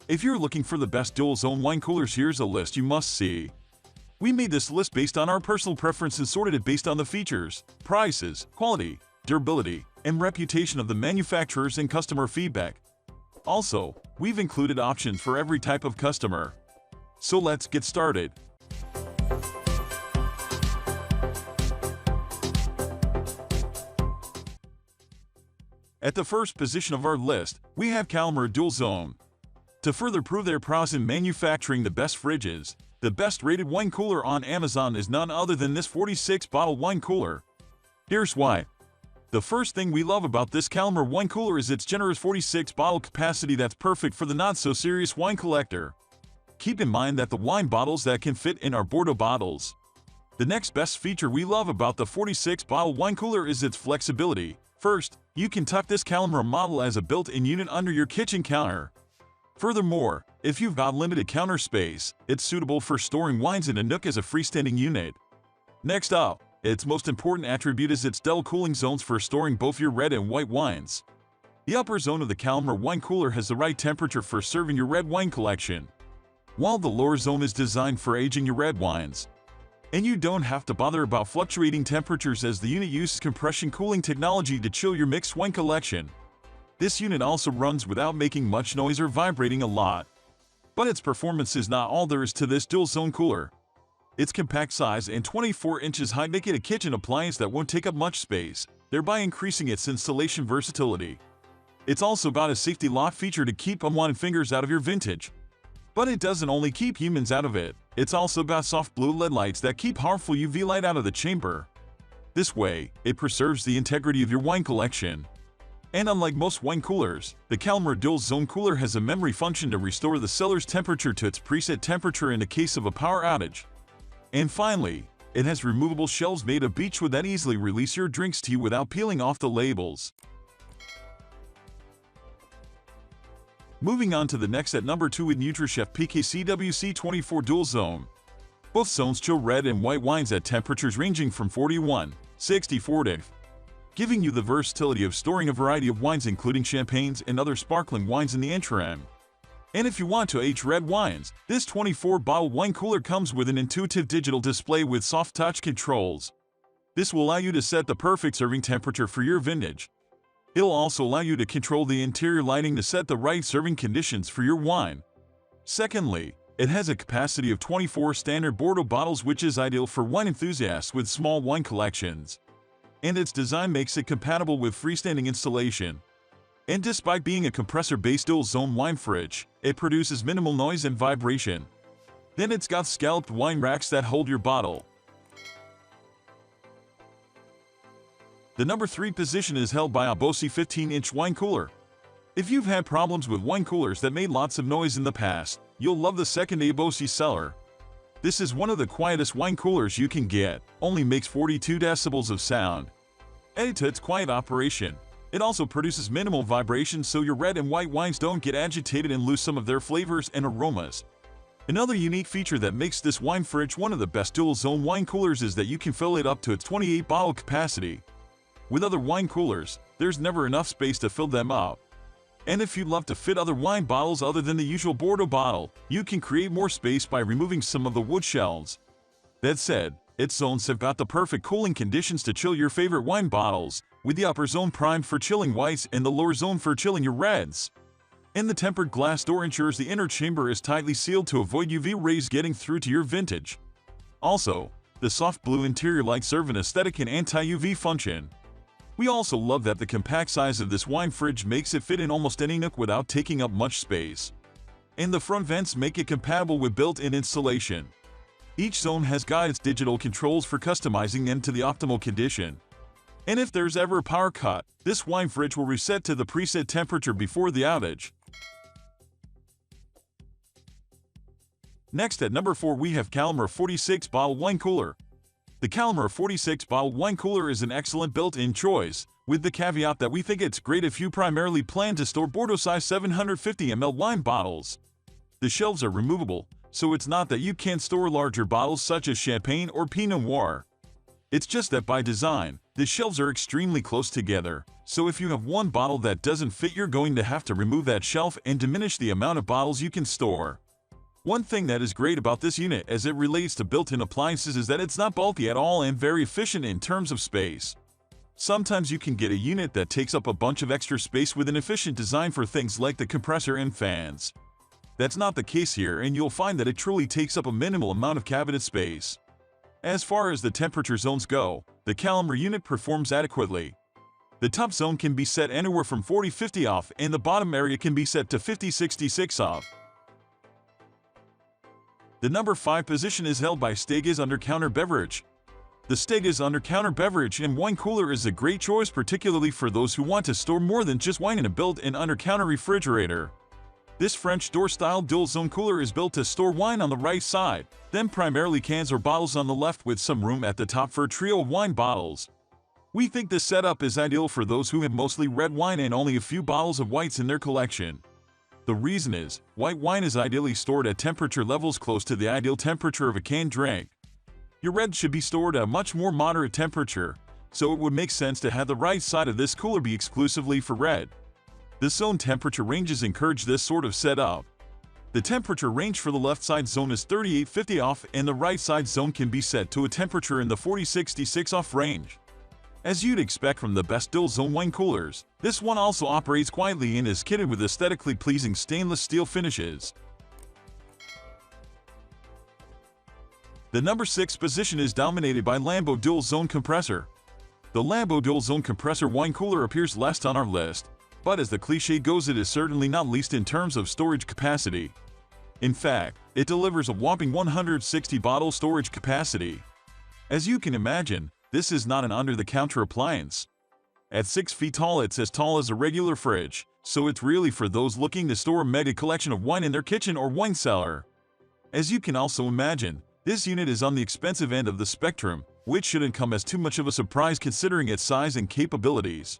If you're looking for the best dual-zone wine coolers, here's a list you must see. We made this list based on our personal preference and sorted it based on the features, prices, quality, durability, and reputation of the manufacturers and customer feedback. Also, we've included options for every type of customer. So let's get started. At the first position of our list, we have Calmer Dual Zone. To further prove their prowess in manufacturing the best fridges, the best-rated wine cooler on Amazon is none other than this 46-bottle wine cooler. Here's why. The first thing we love about this Calmer wine cooler is its generous 46-bottle capacity that's perfect for the not-so-serious wine collector. Keep in mind that the wine bottles that can fit in are Bordeaux bottles. The next best feature we love about the 46-bottle wine cooler is its flexibility. First, you can tuck this Calmer model as a built-in unit under your kitchen counter. Furthermore, if you've got limited counter space, it's suitable for storing wines in a nook as a freestanding unit. Next up, its most important attribute is its double cooling zones for storing both your red and white wines. The upper zone of the Calmer wine cooler has the right temperature for serving your red wine collection, while the lower zone is designed for aging your red wines. And you don't have to bother about fluctuating temperatures as the unit uses compression cooling technology to chill your mixed wine collection. This unit also runs without making much noise or vibrating a lot. But its performance is not all there is to this dual-zone cooler. Its compact size and 24 inches high make it a kitchen appliance that won't take up much space, thereby increasing its installation versatility. It's also got a safety lock feature to keep unwanted fingers out of your vintage. But it doesn't only keep humans out of it, it's also got soft blue LED lights that keep harmful UV light out of the chamber. This way, it preserves the integrity of your wine collection. And unlike most wine coolers, the Calmer Dual Zone cooler has a memory function to restore the cellar's temperature to its preset temperature in the case of a power outage. And finally, it has removable shelves made of beechwood that easily release your drinks to you without peeling off the labels. Moving on to the next at number 2 with Nutrichef PKCWC24 Dual Zone. Both zones chill red and white wines at temperatures ranging from 41-64 degrees, giving you the versatility of storing a variety of wines including champagnes and other sparkling wines in the interim. And if you want to age red wines, this 24-bottle wine cooler comes with an intuitive digital display with soft touch controls. This will allow you to set the perfect serving temperature for your vintage. It'll also allow you to control the interior lighting to set the right serving conditions for your wine. Secondly, it has a capacity of 24 standard Bordeaux bottles, which is ideal for wine enthusiasts with small wine collections. And its design makes it compatible with freestanding installation. And despite being a compressor-based dual-zone wine fridge, it produces minimal noise and vibration. Then it's got scalloped wine racks that hold your bottle. The number 3 position is held by Abosi 15-inch wine cooler. If you've had problems with wine coolers that made lots of noise in the past, you'll love the second Abosi seller. This is one of the quietest wine coolers you can get, only makes 42 decibels of sound. Added to its quiet operation, it also produces minimal vibration so your red and white wines don't get agitated and lose some of their flavors and aromas. Another unique feature that makes this wine fridge one of the best dual-zone wine coolers is that you can fill it up to its 28-bottle capacity. With other wine coolers, there's never enough space to fill them up. And if you'd love to fit other wine bottles other than the usual Bordeaux bottle, you can create more space by removing some of the wood shelves. That said, its zones have got the perfect cooling conditions to chill your favorite wine bottles, with the upper zone primed for chilling whites and the lower zone for chilling your reds. And the tempered glass door ensures the inner chamber is tightly sealed to avoid UV rays getting through to your vintage. Also, the soft blue interior lights serve an aesthetic and anti-UV function. We also love that the compact size of this wine fridge makes it fit in almost any nook without taking up much space. And the front vents make it compatible with built-in installation. Each zone has got its digital controls for customizing them to the optimal condition. And if there's ever a power cut, this wine fridge will reset to the preset temperature before the outage. Next at number 4 we have Calmer 46-bottle wine cooler. The Calmer 46-bottle wine cooler is an excellent built-in choice, with the caveat that we think it's great if you primarily plan to store Bordeaux-size 750 ml wine bottles. The shelves are removable, so it's not that you can't store larger bottles such as champagne or Pinot Noir. It's just that by design, the shelves are extremely close together, so if you have one bottle that doesn't fit, you're going to have to remove that shelf and diminish the amount of bottles you can store. One thing that is great about this unit as it relates to built-in appliances is that it's not bulky at all and very efficient in terms of space. Sometimes you can get a unit that takes up a bunch of extra space with an efficient design for things like the compressor and fans. That's not the case here, and you'll find that it truly takes up a minimal amount of cabinet space. As far as the temperature zones go, the Calmer unit performs adequately. The top zone can be set anywhere from 40-50 off, and the bottom area can be set to 50-66 off. The number 5 position is held by Stiges under-counter beverage. The Stiges under-counter beverage and wine cooler is a great choice, particularly for those who want to store more than just wine in a built-in under-counter refrigerator. This French door-style dual-zone cooler is built to store wine on the right side, then primarily cans or bottles on the left, with some room at the top for a trio of wine bottles. We think this setup is ideal for those who have mostly red wine and only a few bottles of whites in their collection. The reason is, white wine is ideally stored at temperature levels close to the ideal temperature of a canned drink. Your red should be stored at a much more moderate temperature, so it would make sense to have the right side of this cooler be exclusively for red. The zone temperature ranges encourage this sort of setup. The temperature range for the left side zone is 38-50 off, and the right side zone can be set to a temperature in the 40-66 off range. As you'd expect from the best dual-zone wine coolers, this one also operates quietly and is kitted with aesthetically pleasing stainless steel finishes. The number 6 position is dominated by Lambo dual-zone compressor. The Lambo dual-zone compressor wine cooler appears last on our list, but as the cliche goes, it is certainly not least in terms of storage capacity. In fact, it delivers a whopping 160 bottle storage capacity. As you can imagine, this is not an under-the-counter appliance. At 6 feet tall, it's as tall as a regular fridge, so it's really for those looking to store a mega collection of wine in their kitchen or wine cellar. As you can also imagine, this unit is on the expensive end of the spectrum, which shouldn't come as too much of a surprise considering its size and capabilities.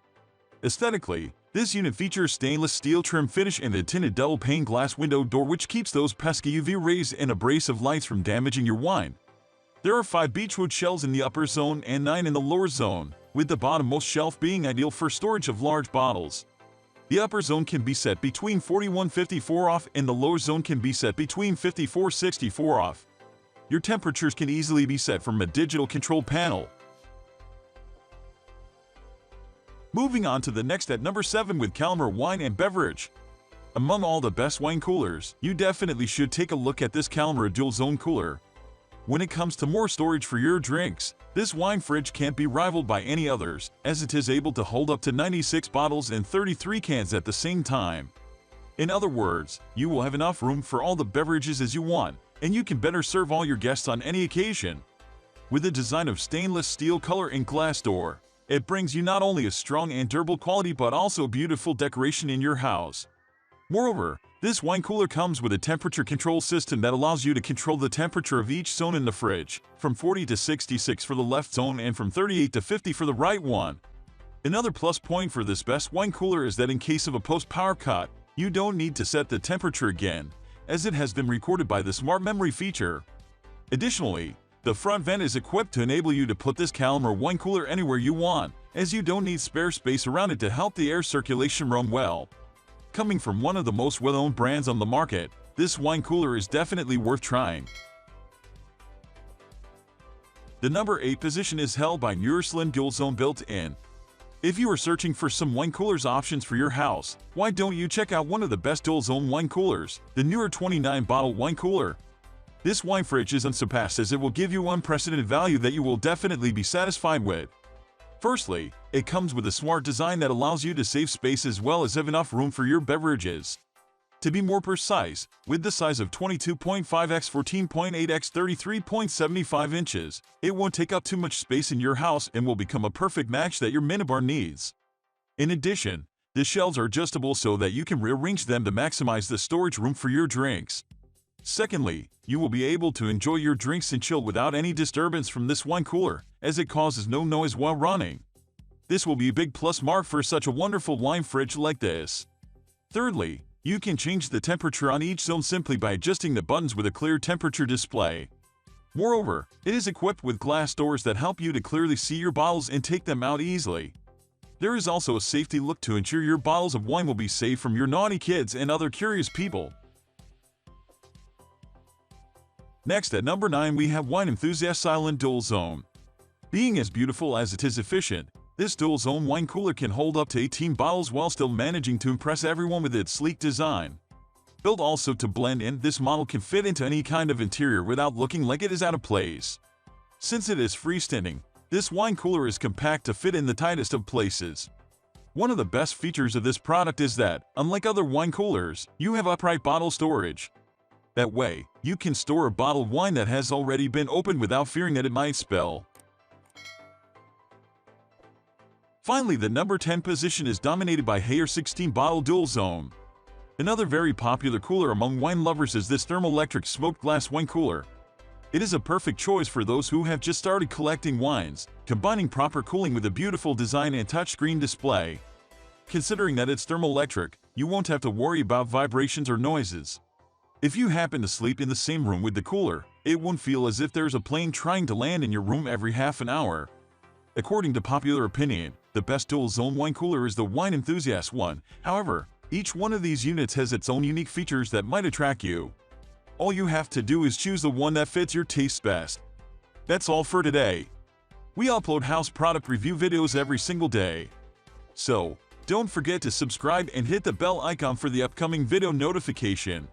Aesthetically, this unit features stainless steel trim finish and a tinted double-pane glass window door, which keeps those pesky UV rays and abrasive lights from damaging your wine. There are 5 beechwood shelves in the upper zone and 9 in the lower zone, with the bottommost shelf being ideal for storage of large bottles. The upper zone can be set between 41-54 off, and the lower zone can be set between 54-64 off. Your temperatures can easily be set from a digital control panel. Moving on to the next at number 7 with Calmer Wine and Beverage. Among all the best wine coolers, you definitely should take a look at this Calmer dual zone cooler. When it comes to more storage for your drinks, this wine fridge can't be rivaled by any others, as it is able to hold up to 96 bottles and 33 cans at the same time. In other words, you will have enough room for all the beverages as you want, and you can better serve all your guests on any occasion. With a design of stainless steel color and glass door, it brings you not only a strong and durable quality but also beautiful decoration in your house. Moreover, this wine cooler comes with a temperature control system that allows you to control the temperature of each zone in the fridge, from 40 to 66 for the left zone and from 38 to 50 for the right one. Another plus point for this best wine cooler is that in case of a post-power cut, you don't need to set the temperature again, as it has been recorded by the smart memory feature. Additionally, the front vent is equipped to enable you to put this Calmer wine cooler anywhere you want, as you don't need spare space around it to help the air circulation run well. Coming from one of the most well-known brands on the market, this wine cooler is definitely worth trying. The number 8 position is held by Nutrichef Dual Zone Built-In. If you are searching for some wine coolers options for your house, why don't you check out one of the best dual zone wine coolers, the newer 29-bottle wine cooler. This wine fridge is unsurpassed, as it will give you unprecedented value that you will definitely be satisfied with. Firstly, it comes with a smart design that allows you to save space as well as have enough room for your beverages. To be more precise, with the size of 22.5 x 14.8 x 33.75 inches, it won't take up too much space in your house and will become a perfect match that your minibar needs. In addition, the shelves are adjustable so that you can rearrange them to maximize the storage room for your drinks. Secondly, you will be able to enjoy your drinks and chill without any disturbance from this wine cooler, as it causes no noise while running. This will be a big plus mark for such a wonderful wine fridge like this. Thirdly, you can change the temperature on each zone simply by adjusting the buttons with a clear temperature display. Moreover, it is equipped with glass doors that help you to clearly see your bottles and take them out easily. There is also a safety look to ensure your bottles of wine will be safe from your naughty kids and other curious people. Next at number 9 we have Wine Enthusiast Silent Dual Zone. Being as beautiful as it is efficient, this dual zone wine cooler can hold up to 18 bottles while still managing to impress everyone with its sleek design. Built also to blend in, this model can fit into any kind of interior without looking like it is out of place. Since it is freestanding, this wine cooler is compact to fit in the tightest of places. One of the best features of this product is that, unlike other wine coolers, you have upright bottle storage. That way, you can store a bottle of wine that has already been opened without fearing that it might spill. Finally, the number 10 position is dominated by Haier 16-bottle Dual Zone. Another very popular cooler among wine lovers is this thermoelectric smoked glass wine cooler. It is a perfect choice for those who have just started collecting wines, combining proper cooling with a beautiful design and touchscreen display. Considering that it's thermoelectric, you won't have to worry about vibrations or noises. If you happen to sleep in the same room with the cooler, it won't feel as if there's a plane trying to land in your room every half an hour. According to popular opinion, the best dual-zone wine cooler is the Wine Enthusiast one. However, each one of these units has its own unique features that might attract you. All you have to do is choose the one that fits your taste best. That's all for today. We upload house product review videos every single day. So, don't forget to subscribe and hit the bell icon for the upcoming video notification.